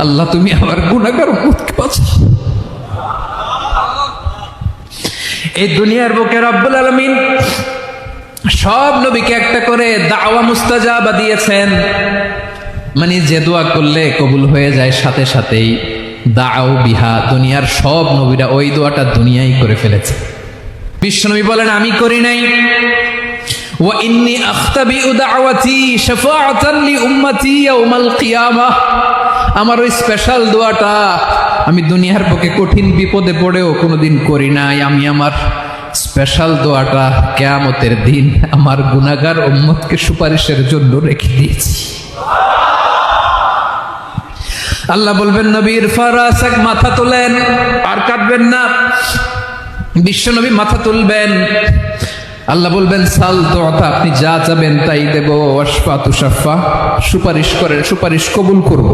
আল্লাহ তুমি আমার গুনাহগার উম্মতকে বাঁচাও। এই দুনিয়ার বুকে রব্বুল আলামিন সব নবীকে একটা করে দাওয়া মুস্তাজাবা দিয়েছেন, মানে যে দোয়া করলে কবুল হয়ে যায় সাথে সাথেই। দাও বিহা, দুনিয়ার সব নবীরা ওই দোয়াটা দুনিয়ায় করে ফেলেছে। বিশ্বনবী বলেন আমি করি নাই। ওয়া ইন্নী আখতাবিউ দাওয়াতি শাফাআতান লি উম্মতি ইয়াউমাল কিয়ামাহ, আমার ওই স্পেশাল দোয়াটা আমি দুনিয়ার পক্ষে কঠিন বিপদে পড়েও কোনোদিন করি নাই। আমি আমার স্পেশাল দোয়াটা কিয়ামতের দিন আমার গুনাহগার উম্মতকে সুপারিশের জন্য রেখে দিয়েছি। আল্লাহ বলবেন নবীর ফারাসাক, মাথা তোলেন, আর কাটবেন না। বিশ্ব নবী মাথা তুলবেন, আল্লাহ বলবেন সাল তোতা, আপনি যা চাবেন তাই দেব। ওয়াশফা তুশাফা, সুপারিশ করেন, সুপারিশ কবুল করব।